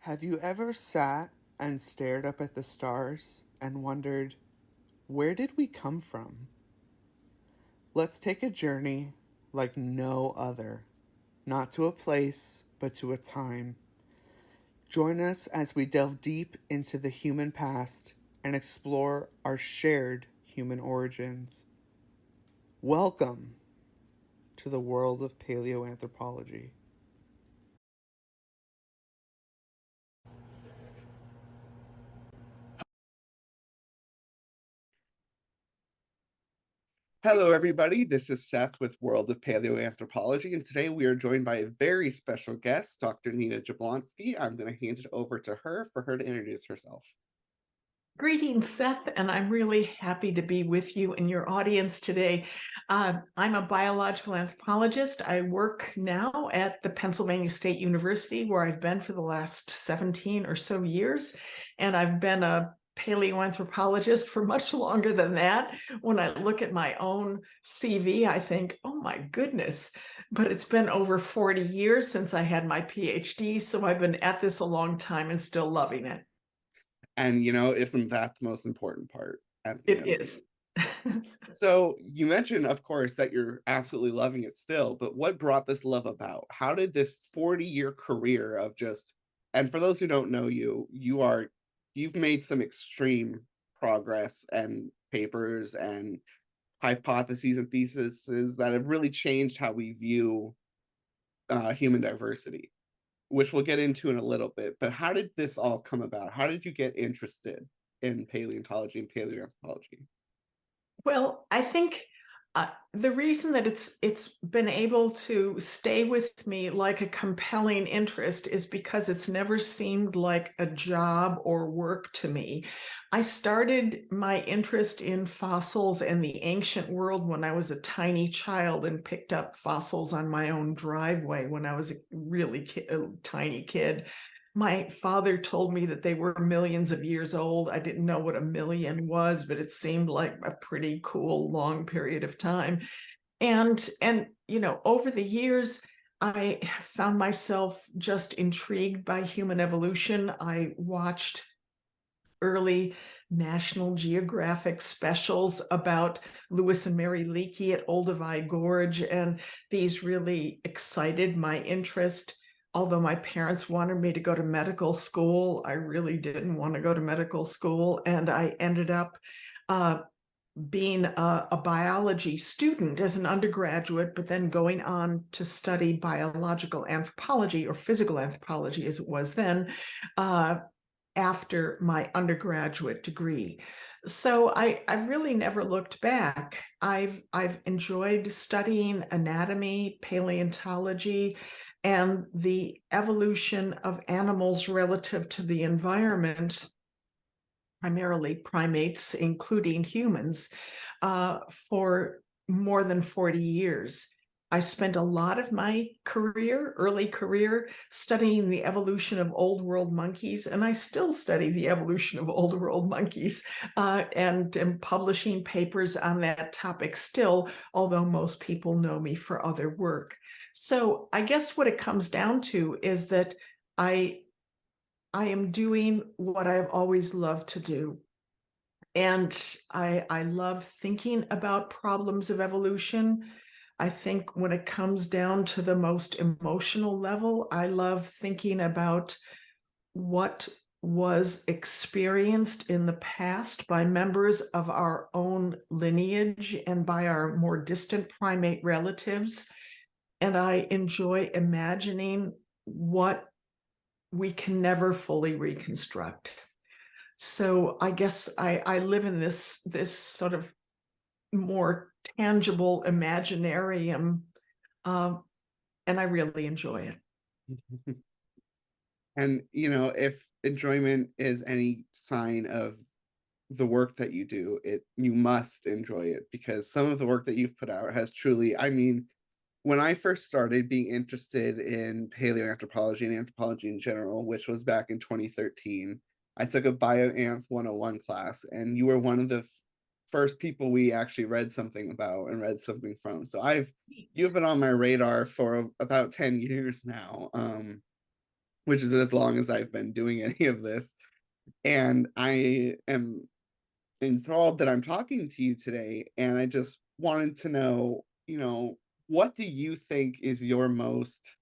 Have you ever sat and stared up at the stars and wondered, where did we come from? Let's take a journey like no other, not to a place, but to a time. Join us as we delve deep into the human past and explore our shared human origins. Welcome to the world of paleoanthropology. Hello, everybody. This is Seth with World of Paleoanthropology, and today we are joined by a very special guest, Dr. Nina Jablonski. I'm going to hand it over to her for her to introduce herself. Greetings, Seth, and I'm really happy to be with you and your audience today. I'm a biological anthropologist. I work now at the Pennsylvania State University, where I've been for the last 17 or so years, and I've been a paleoanthropologist for much longer than that. When I look at my own CV, I think, oh my goodness, but it's been over 40 years since I had my PhD, so I've been at this a long time and still loving it. And, isn't that the most important part at the It end? is. So you mentioned, of course, that you're absolutely loving it still, but what brought this love about? How did this 40-year career of just, and for those who don't know you, you've made some extreme progress and papers and hypotheses and theses that have really changed how we view human diversity, which we'll get into in a little bit. But how did this all come about? How did you get interested in paleontology and paleoanthropology? Well, I think the reason that it's been able to stay with me like a compelling interest is because it's never seemed like a job or work to me. I started my interest in fossils and the ancient world when I was a tiny child and picked up fossils on my own driveway when I was a a tiny kid. My father told me that they were millions of years old. I didn't know what a million was, but it seemed like a pretty cool long period of time. And over the years, I found myself just intrigued by human evolution. I watched early National Geographic specials about Lewis and Mary Leakey at Olduvai Gorge, and these really excited my interest. Although my parents wanted me to go to medical school, I really didn't want to go to medical school, and I ended up being a biology student as an undergraduate, but then going on to study biological anthropology, or physical anthropology as it was then, after my undergraduate degree. So I've really never looked back. I've enjoyed studying anatomy, paleontology, and the evolution of animals relative to the environment, primarily primates, including humans, for more than 40 years. I spent a lot of my early career, studying the evolution of old world monkeys, and I still study the evolution of old world monkeys, and am publishing papers on that topic still, although most people know me for other work. So I guess what it comes down to is that I I am doing what I've always loved to do. And I love thinking about problems of evolution. I think when it comes down to the most emotional level, I love thinking about what was experienced in the past by members of our own lineage and by our more distant primate relatives. And I enjoy imagining what we can never fully reconstruct. So I guess I live in this sort of more tangible imaginarium, um, and I really enjoy it. And, if enjoyment is any sign of the work that you do, you must enjoy it, because some of the work that you've put out has truly, I mean, when I first started being interested in paleoanthropology and anthropology in general, which was back in 2013, I took a bioanth 101 class, and you were one of the first people we actually read something about and read something from. So you've been on my radar for about 10 years now. which is as long as I've been doing any of this. And I am enthralled that I'm talking to you today. And I just wanted to know, what do you think is your most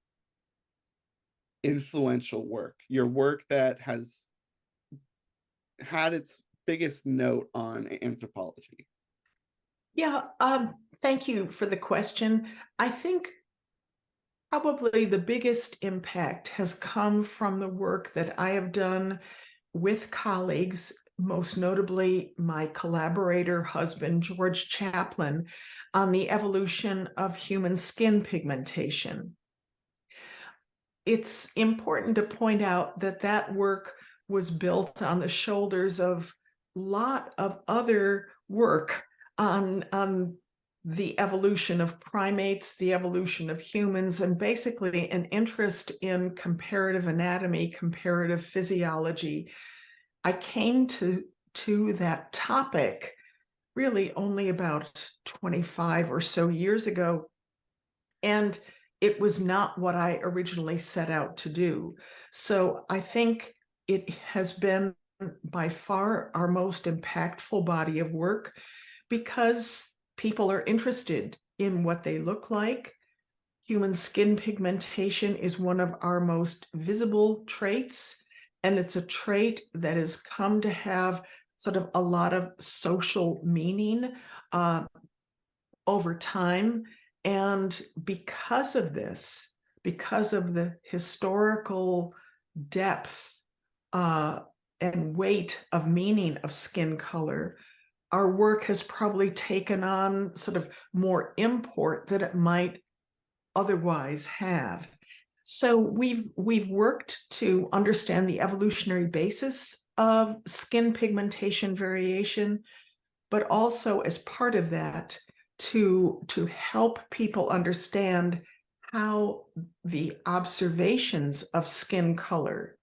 influential work? Your work that has had its biggest note on anthropology? Yeah, thank you for the question. I think probably the biggest impact has come from the work that I have done with colleagues, most notably my collaborator husband, George Chaplin, on the evolution of human skin pigmentation. It's important to point out that that work was built on the shoulders of a lot of other work on the evolution of primates, the evolution of humans, and basically an interest in comparative anatomy, comparative physiology. I came to that topic really only about 25 or so years ago, and it was not what I originally set out to do. So I think it has been by far our most impactful body of work because people are interested in what they look like. Human skin pigmentation is one of our most visible traits, and it's a trait that has come to have sort of a lot of social meaning uh, over time. And because of this, because of the historical depth uh, and weight of meaning of skin color, our work has probably taken on sort of more import than it might otherwise have. So we've worked to understand the evolutionary basis of skin pigmentation variation, but also as part of that to help people understand how the observations of skin color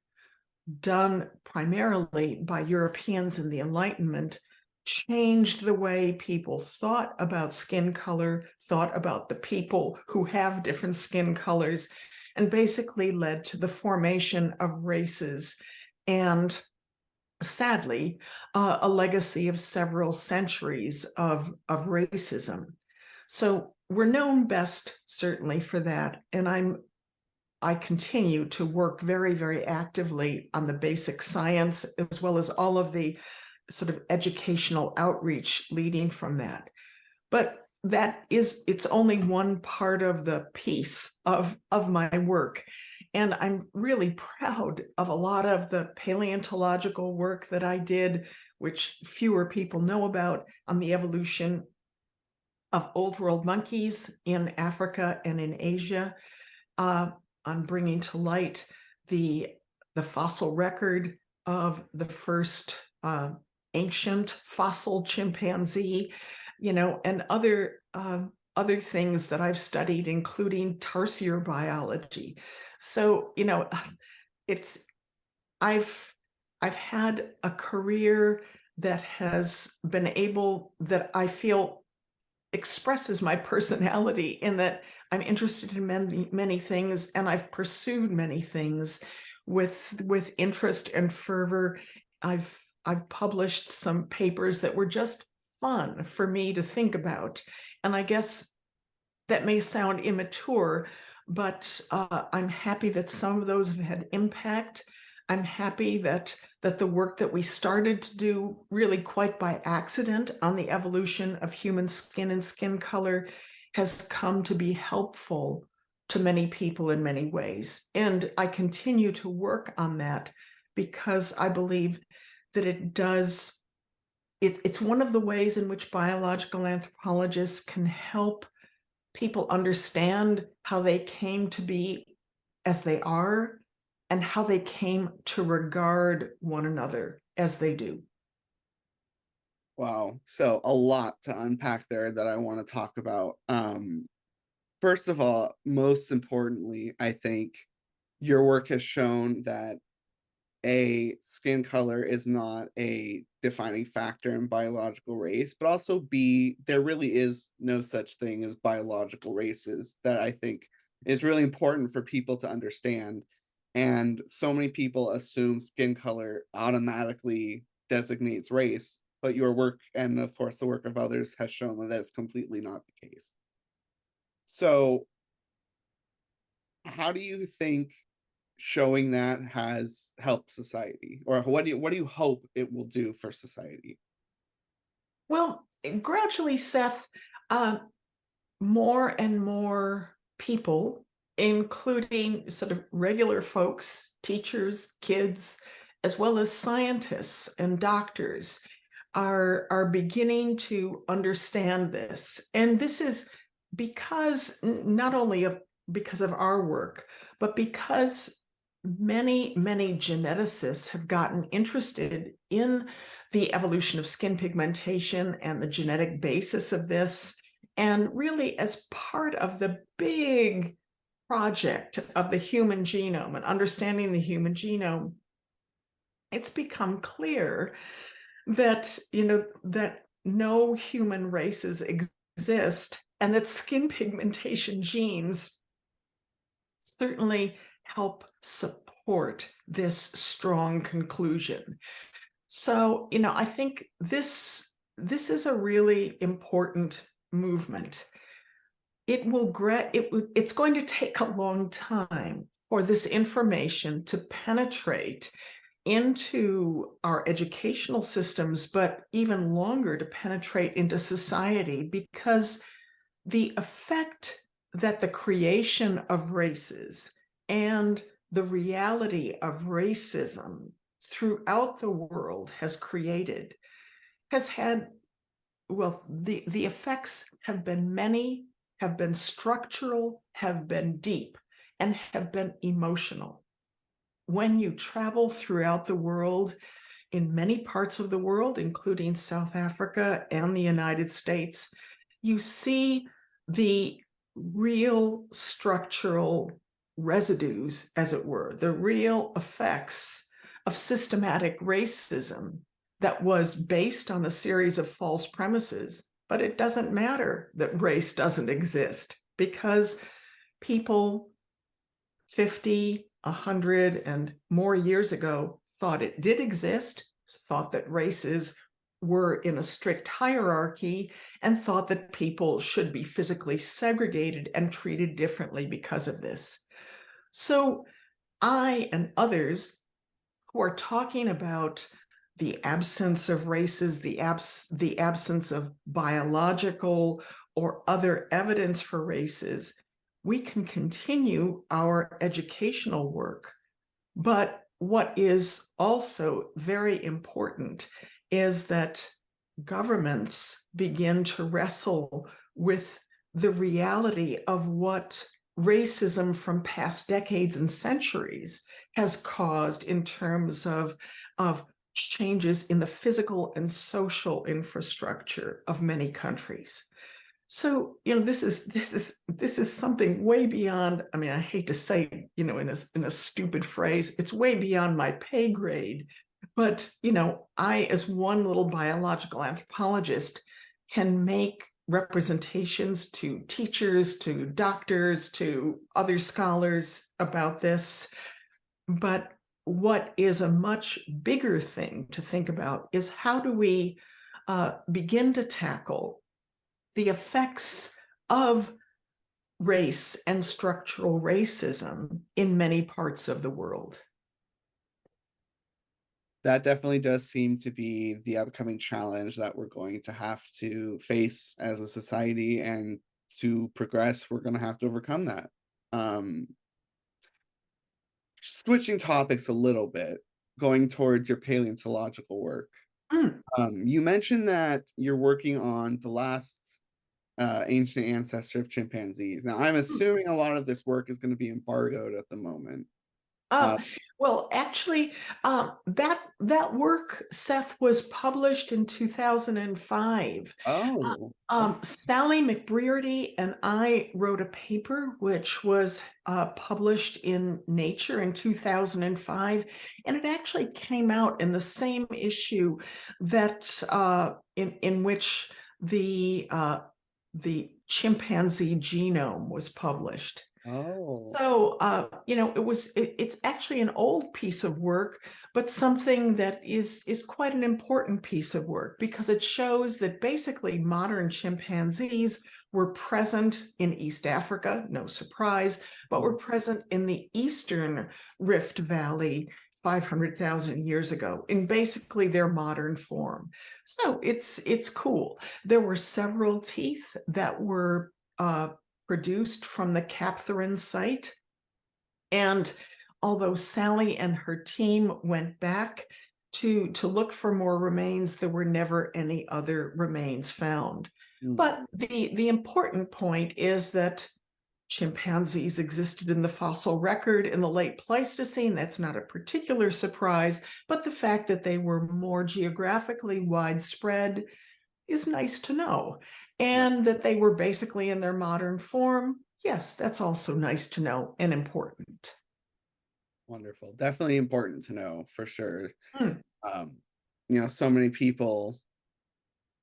done primarily by Europeans in the Enlightenment changed the way people thought about skin color, thought about the people who have different skin colors, and basically led to the formation of races and, sadly, a legacy of several centuries of racism. So we're known best, certainly, for that. And I continue to work very, very actively on the basic science, as well as all of the sort of educational outreach leading from that. But it's only one part of the piece of my work. And I'm really proud of a lot of the paleontological work that I did, which fewer people know about, on the evolution of old world monkeys in Africa and in Asia, on bringing to light the fossil record of the first ancient fossil chimpanzee, and other things that I've studied, including tarsier biology. So, it's I've I've had a career that has been able, that I feel expresses my personality, in that I'm interested in many, many things, and I've pursued many things with interest and fervor. I've published some papers that were just fun for me to think about. And I guess that may sound immature, but I'm happy that some of those have had impact. I'm happy that the work that we started to do really quite by accident on the evolution of human skin and skin color has come to be helpful to many people in many ways. And I continue to work on that because I believe that it's one of the ways in which biological anthropologists can help people understand how they came to be as they are, and how they came to regard one another as they do. Wow. So a lot to unpack there that I want to talk about. First of all, most importantly, I think your work has shown that skin color is not a defining factor in biological race, but also B, there really is no such thing as biological races, that I think is really important for people to understand. And so many people assume skin color automatically designates race, but your work and of course the work of others has shown that that's completely not the case. So, how do you think showing that has helped society? Or what do you hope it will do for society? Well, gradually, Seth, uh, more and more people, including sort of regular folks, teachers, kids, as well as scientists and doctors, are beginning to understand this. And this is because not only of because of our work, but because many geneticists have gotten interested in the evolution of skin pigmentation and the genetic basis of this. And really, as part of the big project of the human genome and understanding the human genome, it's become clear that, that no human races exist and that skin pigmentation genes certainly help support this strong conclusion. So, I think this is a really important movement. It's going to take a long time for this information to penetrate into our educational systems, but even longer to penetrate into society, because the effect that the creation of races and the reality of racism throughout the world has created has had, well, the effects have been many, have been structural, have been deep, and have been emotional. When you travel throughout the world, in many parts of the world, including South Africa and the United States, you see the real structural residues, as it were, the real effects of systematic racism that was based on a series of false premises. But it doesn't matter that race doesn't exist, because people 50, 100, and more years ago thought it did exist, thought that races were in a strict hierarchy, and thought that people should be physically segregated and treated differently because of this. So I and others who are talking about the absence of races, the absence of biological or other evidence for races, we can continue our educational work. But what is also very important is that governments begin to wrestle with the reality of what racism from past decades and centuries has caused in terms of changes in the physical and social infrastructure of many countries. So, this is something way beyond, I mean, I hate to say, in a stupid phrase, it's way beyond my pay grade. But, I, as one little biological anthropologist, can make representations to teachers, to doctors, to other scholars about this. But what is a much bigger thing to think about is, how do we begin to tackle the effects of race and structural racism in many parts of the world? That definitely does seem to be the upcoming challenge that we're going to have to face as a society, and to progress, we're going to have to overcome that. Um, Switching topics a little bit, going towards your paleontological work. Mm. You mentioned that you're working on the last ancient ancestor of chimpanzees. Now, I'm assuming a lot of this work is going to be embargoed at the moment. Um, Uh, well, actually, that work, Seth, was published in 2005. oh, Sally McBrearty and I wrote a paper which was published in Nature in 2005, and it actually came out in the same issue that in which the chimpanzee genome was published. Oh. So, it's actually an old piece of work, but something that is quite an important piece of work because it shows that basically modern chimpanzees were present in East Africa, no surprise, but were Mm. present in the Eastern Rift Valley 500,000 years ago in basically their modern form. So it's cool. There were several teeth that were produced from the Captherin site. And although Sally and her team went back to look for more remains, there were never any other remains found. Mm. But the important point is that chimpanzees existed in the fossil record in the late Pleistocene. That's not a particular surprise, but the fact that they were more geographically widespread is nice to know. Right. And that they were basically in their modern form, yes, that's also nice to know and important. Wonderful. Definitely important to know for sure. Hmm. Um, so many people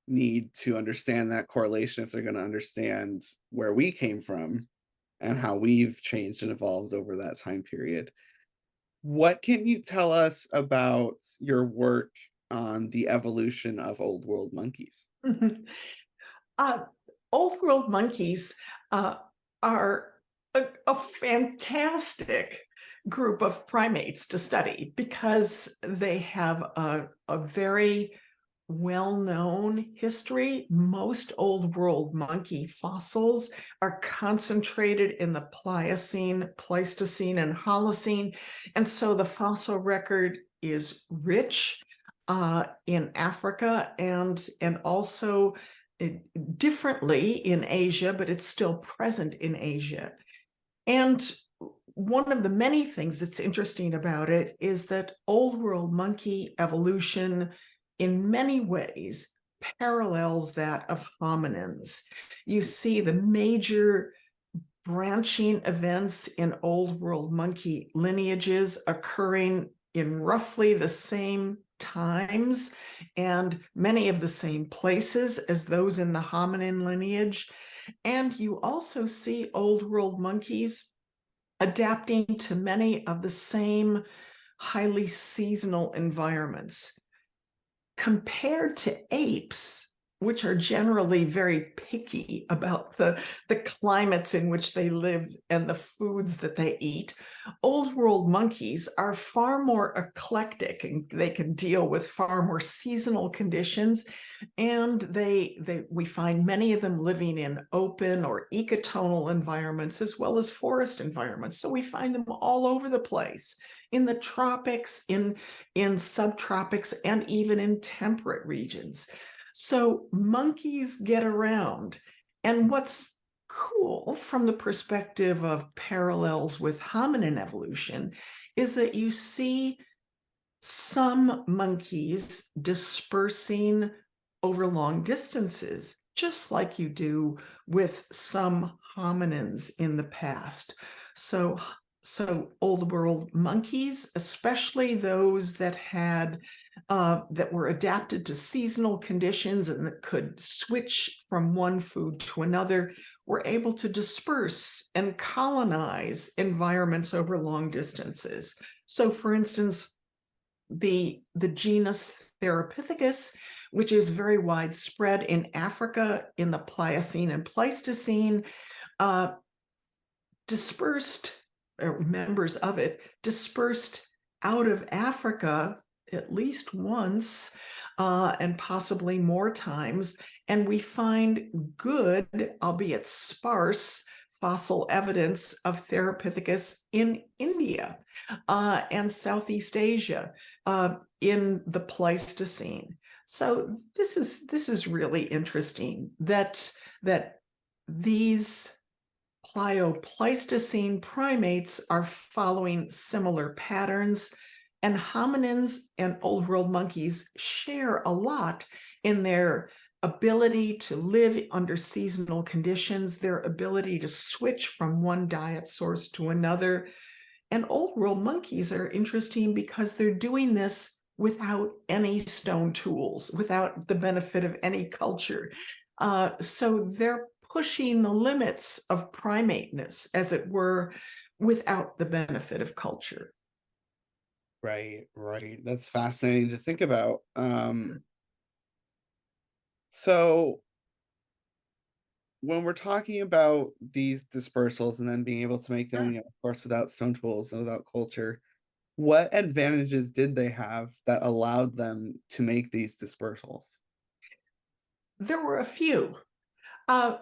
need to understand that correlation if they're going to understand where we came from and how we've changed and evolved over that time period. What can you tell us about your work on the evolution of old world monkeys? uh, Old world monkeys uh, are a fantastic group of primates to study because they have a very well-known history. Most old world monkey fossils are concentrated in the Pliocene, Pleistocene, and Holocene. And so the fossil record is rich in Africa and also differently in Asia, but it's still present in Asia. And one of the many things that's interesting about it is that old world monkey evolution in many ways parallels that of hominins. You see the major branching events in old world monkey lineages occurring in roughly the same times and many of the same places as those in the hominin lineage. And you also see old world monkeys adapting to many of the same highly seasonal environments. Compared to apes, which are generally very picky about the climates in which they live and the foods that they eat, old world monkeys are far more eclectic and they can deal with far more seasonal conditions. And we find many of them living in open or ecotonal environments as well as forest environments. So we find them all over the place in the tropics, in subtropics, and even in temperate regions. So monkeys get around. And what's cool from the perspective of parallels with hominin evolution is that you see some monkeys dispersing over long distances, just like you do with some hominins in the past. So old world monkeys, especially those that had that were adapted to seasonal conditions and that could switch from one food to another, were able to disperse and colonize environments over long distances. So, for instance, the genus Therapithecus, which is very widespread in Africa in the Pliocene and Pleistocene, uh, dispersed, or members of it dispersed out of Africa at least once and possibly more times. And we find good, albeit sparse, fossil evidence of Therapithecus in India and Southeast Asia in the Pleistocene. So this is really interesting that these Pleistocene primates are following similar patterns, and hominins and old world monkeys share a lot in their ability to live under seasonal conditions, their ability to switch from one diet source to another. And old world monkeys are interesting because they're doing this without any stone tools, without the benefit of any culture. So they're pushing the limits of primateness, as it were, without the benefit of culture. Right, right. That's fascinating to think about. So when we're talking about these dispersals and then being able to make them, of course, without stone tools and without culture, what advantages did they have that allowed them to make these dispersals? There were a few. Uh,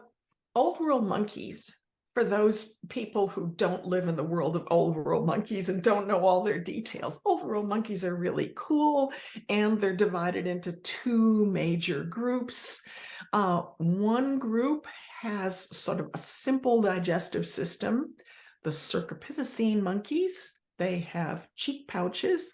Old world monkeys, for those people who don't live in the world of old world monkeys and don't know all their details, old world monkeys are really cool, and they're divided into two major groups. One group has sort of a simple digestive system. The Cercopithecine monkeys, they have cheek pouches.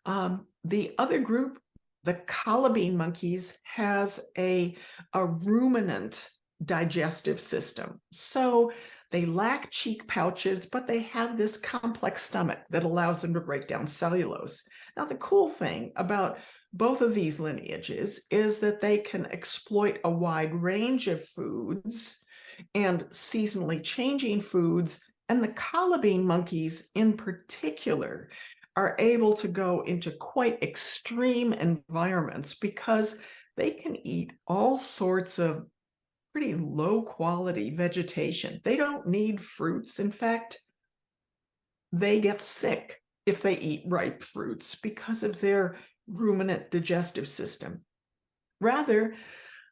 The other group, the Colobine monkeys, has a ruminant digestive system. So they lack cheek pouches, but they have this complex stomach that allows them to break down cellulose. Now, the cool thing about both of these lineages is that they can exploit a wide range of foods and seasonally changing foods. And the Colobine monkeys in particular are able to go into quite extreme environments because they can eat all sorts of pretty low quality vegetation. They don't need fruits. In fact, they get sick if they eat ripe fruits because of their ruminant digestive system. Rather,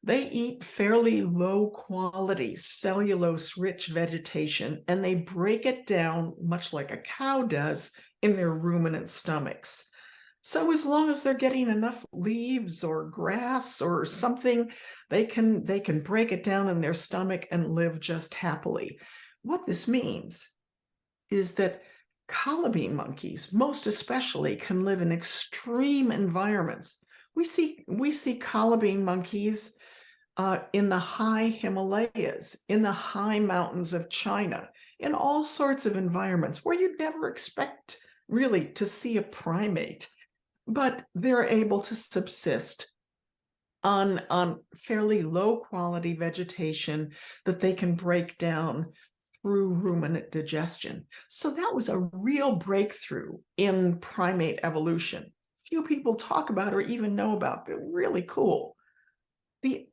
they eat fairly low quality cellulose rich vegetation, and they break it down much like a cow does in their ruminant stomachs. So as long as they're getting enough leaves or grass or something, they can break it down in their stomach and live just happily. What this means is that colobine monkeys, most especially, can live in extreme environments. We see colobine monkeys in the high Himalayas, in the high mountains of China, in all sorts of environments where you'd never expect really to see a primate, but they're able to subsist on fairly low quality vegetation that they can break down through ruminant digestion. So that was a real breakthrough in primate evolution. Few people talk about or even know about, but really cool. The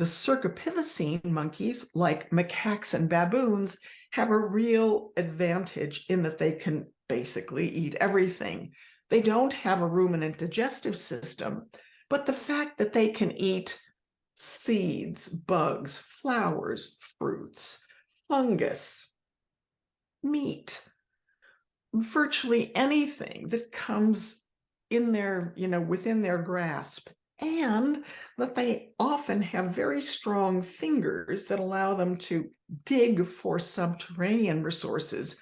Cercopithecine monkeys, like macaques and baboons, have a real advantage in that they can basically eat everything. They don't have a ruminant digestive system, but the fact that they can eat seeds, bugs, flowers, fruits, fungus, meat, virtually anything that comes in their, within their grasp, and that they often have very strong fingers that allow them to dig for subterranean resources,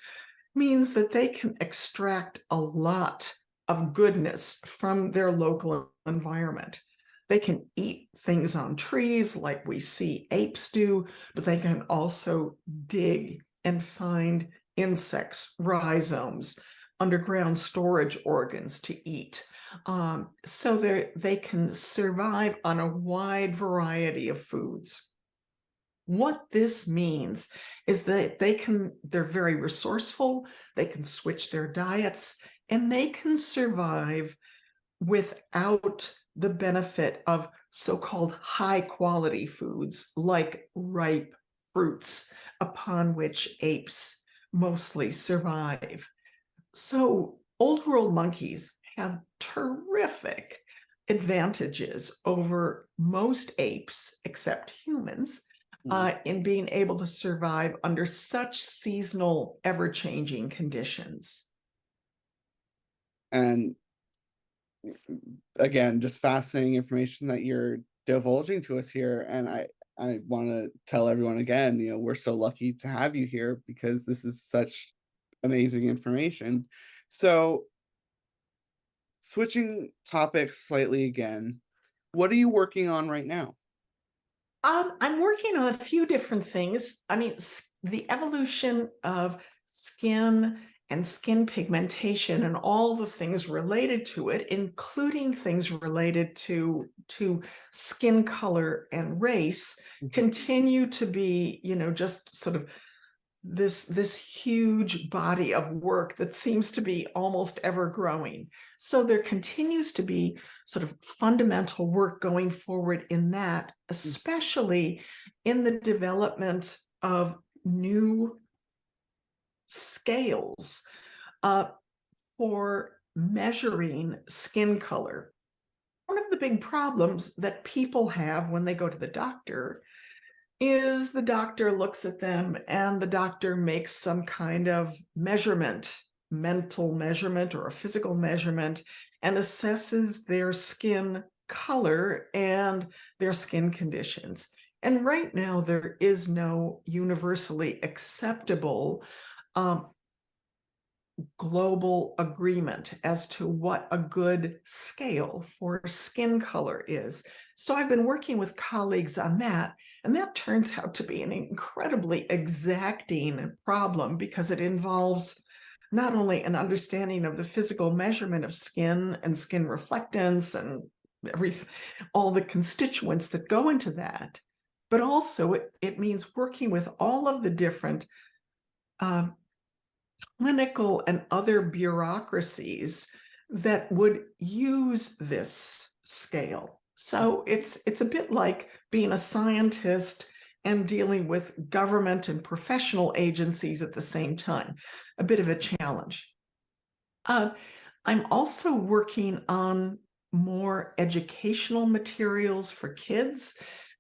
means that they can extract a lot of goodness from their local environment. They can eat things on trees like we see apes do, but they can also dig and find insects, rhizomes, underground storage organs to eat. So they can survive on a wide variety of foods. What this means is that they're very resourceful, they can switch their diets, and they can survive without the benefit of so-called high quality foods like ripe fruits upon which apes mostly survive. So old world monkeys have terrific advantages over most apes, except humans, Mm. in being able to survive under such seasonal, ever-changing conditions. And again, just fascinating information that you're divulging to us here. And I want to tell everyone again, we're so lucky to have you here because this is such amazing information. So, switching topics slightly again, what are you working on right now? I'm working on a few different things. I mean, the evolution of skin and skin pigmentation and all the things related to it, including things related to skin color and race, Mhm. continue to be, just sort of this huge body of work that seems to be almost ever growing. So there continues to be sort of fundamental work going forward in that, especially in the development of new scales uh, for measuring skin color. One of the big problems that people have when they go to the doctor is the doctor looks at them and the doctor makes some kind of measurement, mental measurement or a physical measurement, and assesses their skin color and their skin conditions. And right now, there is no universally acceptable um, global agreement as to what a good scale for skin color is. So I've been working with colleagues on that, and that turns out to be an incredibly exacting problem because it involves not only an understanding of the physical measurement of skin and skin reflectance and all the constituents that go into that, but also it means working with all of the different uh, clinical and other bureaucracies that would use this scale. So it's a bit like being a scientist and dealing with government and professional agencies at the same time, a bit of a challenge. Uh, I'm also working on more educational materials for kids.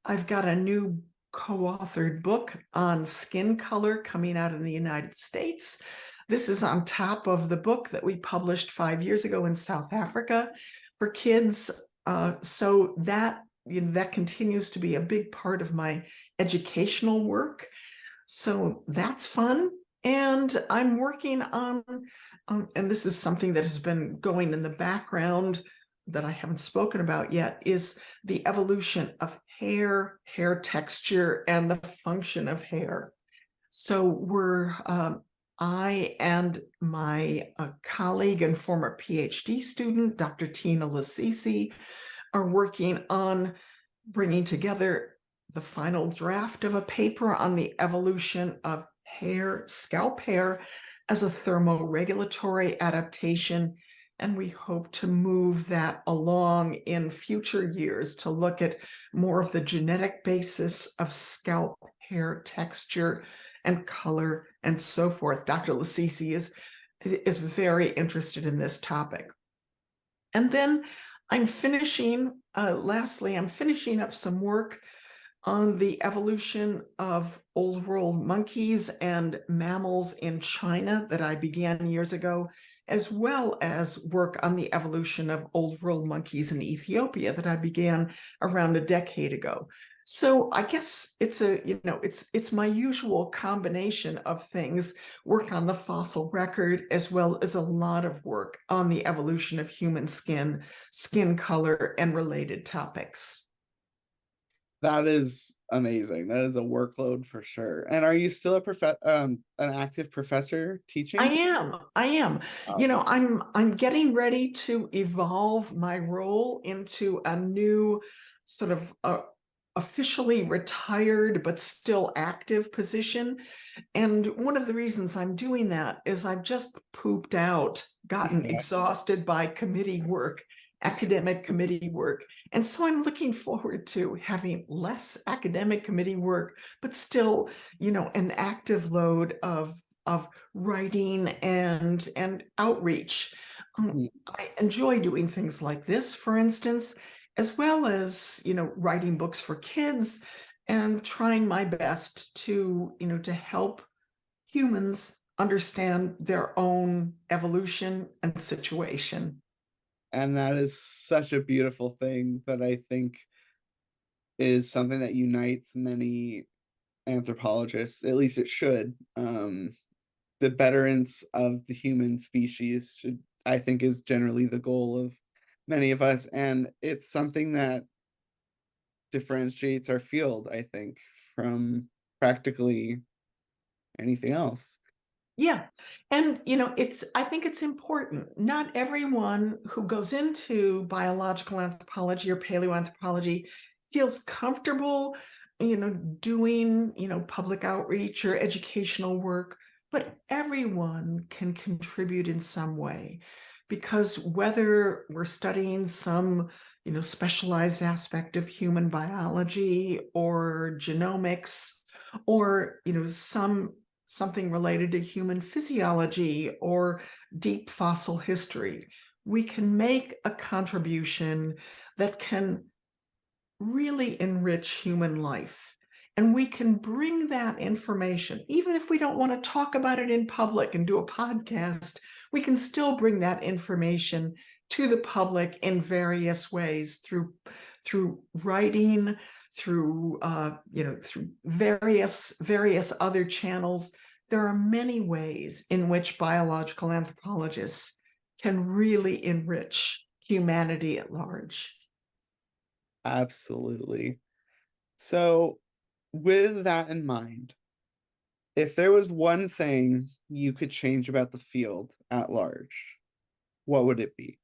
I've got a new co-authored book on skin color coming out in the United States. This is on top of the book that we published 5 years ago in South Africa for kids. So that that continues to be a big part of my educational work. So that's fun. And I'm working on, and this is something that has been going in the background that I haven't spoken about yet, is the evolution of hair texture, and the function of hair. So I and my colleague and former PhD student, Dr. Tina Lasisi, are working on bringing together the final draft of a paper on the evolution of hair, scalp hair, as a thermoregulatory adaptation. And we hope to move that along in future years to look at more of the genetic basis of scalp hair texture and color and so forth. Dr. Lasisi is very interested in this topic. And then lastly, I'm finishing up some work on the evolution of old world monkeys and mammals in China that I began years ago, as well as work on the evolution of old world monkeys in Ethiopia that I began around a decade ago. So I guess it's my usual combination of things, work on the fossil record, as well as a lot of work on the evolution of human skin color, and related topics. That is amazing. That is a workload for sure. And are you still an active professor I teaching? am. I am. Oh, I'm getting ready to evolve my role into a new sort of officially retired but still active position. And one of the reasons I'm doing that is I've just pooped out, gotten yeah. exhausted by committee work, academic committee work. And so I'm looking forward to having less academic committee work, but still, an active load of writing and outreach. Mm. I enjoy doing things like this, for instance, as well as writing books for kids and trying my best to help humans understand their own evolution and situation. And that is such a beautiful thing that I think is something that unites many anthropologists, at least it should. The betterance of the human species should, I think, is generally the goal of many of us. And it's something that differentiates our field, I think, from practically anything else. Yeah. And, I think it's important. Not everyone who goes into biological anthropology or paleoanthropology feels comfortable, doing, public outreach or educational work, but everyone can contribute in some way. Because whether we're studying some, specialized aspect of human biology or genomics, or, something related to human physiology or deep fossil history, we can make a contribution that can really enrich human life. And we can bring that information, even if we don't want to talk about it in public and do a podcast, we can still bring that information to the public in various ways through writing, through various other channels. There are many ways in which biological anthropologists can really enrich humanity at large. Absolutely. So, with that in mind, if there was one thing you could change about the field at large, what would it be?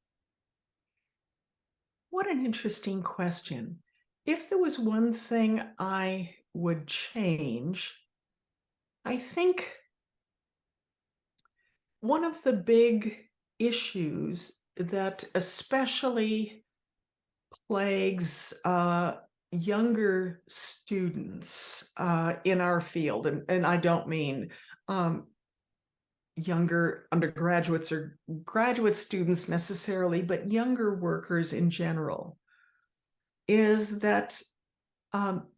What an interesting question. If there was one thing I would change, I think one of the big issues that especially plagues younger students in our field, and I don't mean um, younger undergraduates or graduate students necessarily, but younger workers in general, is that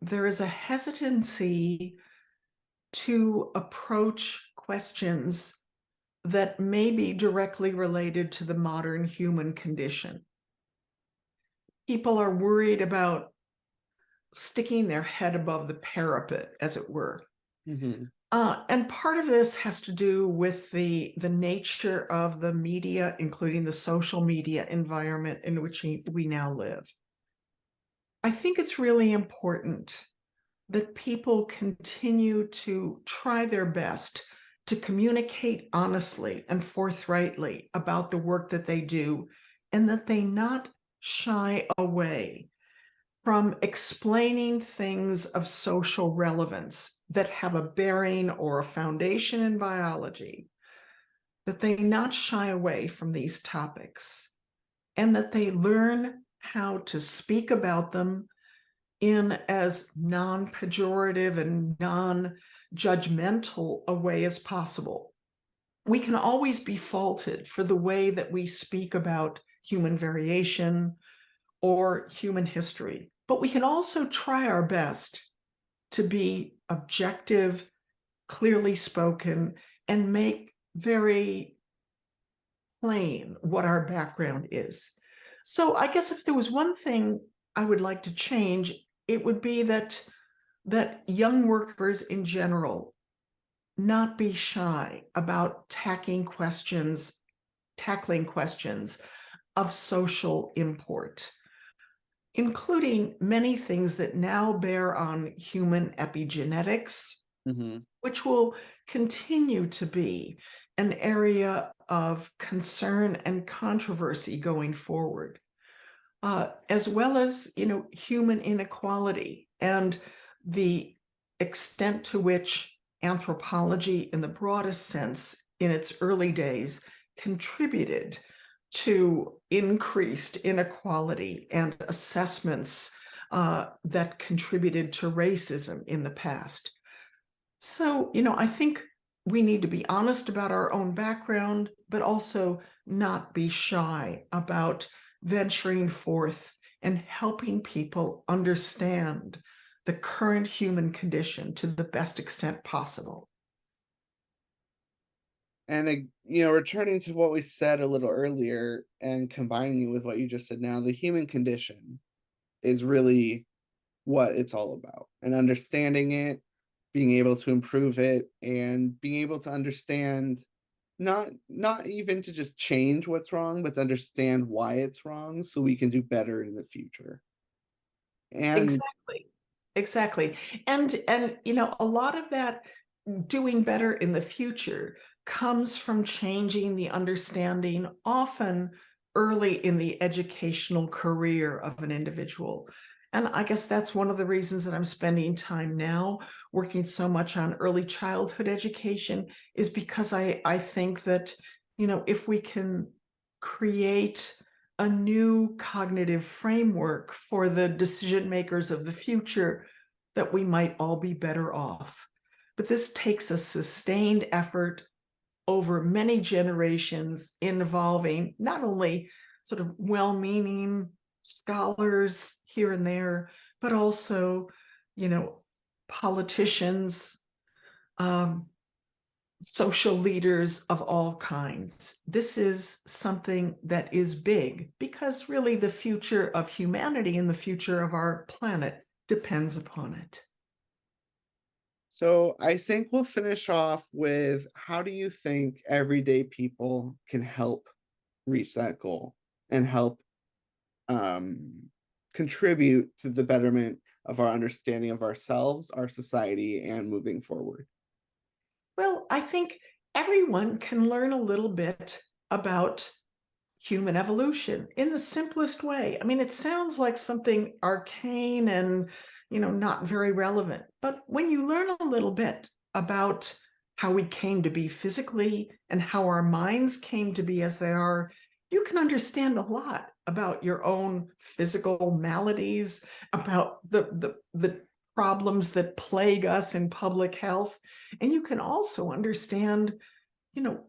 there is a hesitancy to approach questions that may be directly related to the modern human condition. People are worried about sticking their head above the parapet, as it were. Mhm. And part of this has to do with the nature of the media, including the social media environment in which we now live. I think it's really important that people continue to try their best to communicate honestly and forthrightly about the work that they do, and that they not shy away from explaining things of social relevance that have a bearing or a foundation in biology, that they not shy away from these topics, and that they learn how to speak about them in as non-pejorative and non-judgmental a way as possible. We can always be faulted for the way that we speak about human variation or human history, but we can also try our best to be objective, clearly spoken, and make very plain what our background is. So I guess if there was one thing I would like to change, it would be that young workers in general not be shy about tackling questions of social import, including many things that now bear on human epigenetics, Mhm. which will continue to be an area of concern and controversy going forward, as well as human inequality and the extent to which anthropology, in the broadest sense, in its early days, contributed to increased inequality and assessments that contributed to racism in the past. So, I think we need to be honest about our own background, but also not be shy about venturing forth and helping people understand the current human condition to the best extent possible. And, returning to what we said a little earlier and combining with what you just said now, the human condition is really what it's all about. And understanding it, being able to improve it, and being able to understand not even to just change what's wrong, but to understand why it's wrong so we can do better in the future. And Exactly. Exactly. And a lot of that doing better in the future comes from changing the understanding, often early in the educational career of an individual. And I guess that's one of the reasons that I'm spending time now working so much on early childhood education, is because I think that, if we can create a new cognitive framework for the decision makers of the future, that we might all be better off. But this takes a sustained effort over many generations, involving not only sort of well-meaning scholars here and there, but also, you know, politicians, um, social leaders of all kinds. This is something that is big, because really the future of humanity and the future of our planet depends upon it. So I think we'll finish off with, how do you think everyday people can help reach that goal and help um, contribute to the betterment of our understanding of ourselves, our society, and moving forward? Well, I think everyone can learn a little bit about human evolution in the simplest way. I mean, it sounds like something arcane and, not very relevant. But when you learn a little bit about how we came to be physically and how our minds came to be as they are, you can understand a lot about your own physical maladies, about the problems that plague us in public health. And you can also understand,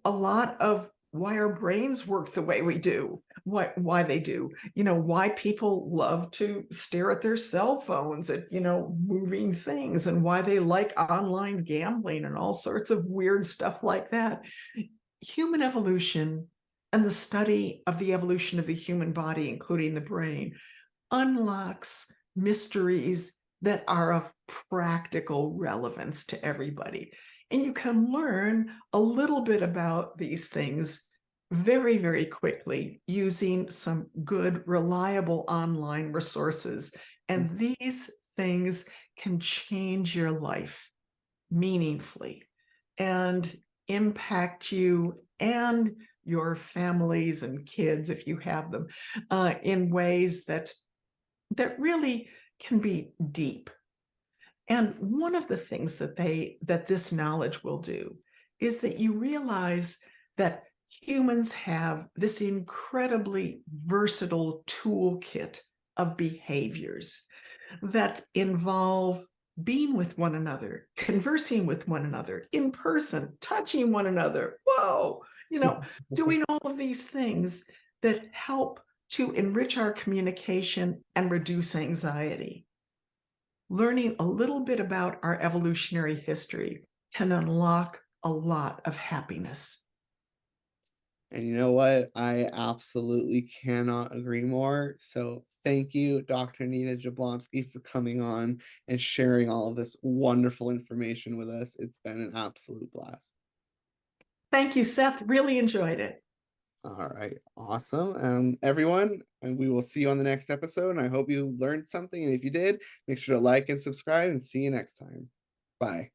a lot of why our brains work the way we do, why they do, why people love to stare at their cell phones at, moving things, and why they like online gambling and all sorts of weird stuff like that. Human evolution and the study of the evolution of the human body, including the brain, unlocks mysteries that are of practical relevance to everybody. And you can learn a little bit about these things very, very quickly using some good, reliable online resources. And these things can change your life meaningfully and impact you and your families and kids, if you have them, in ways that really can be deep. And one of the things that this knowledge will do is that you realize that humans have this incredibly versatile toolkit of behaviors that involve being with one another, conversing with one another in person, touching one another. Whoa, doing all of these things that help to enrich our communication and reduce anxiety. Learning a little bit about our evolutionary history can unlock a lot of happiness. And you know what? I absolutely cannot agree more. So thank you, Dr. Nina Jablonski, for coming on and sharing all of this wonderful information with us. It's been an absolute blast. Thank you, Seth. Really enjoyed it. All right, awesome. Everyone, and we will see you on the next episode. And I hope you learned something. And if you did, make sure to like and subscribe, and see you next time. Bye.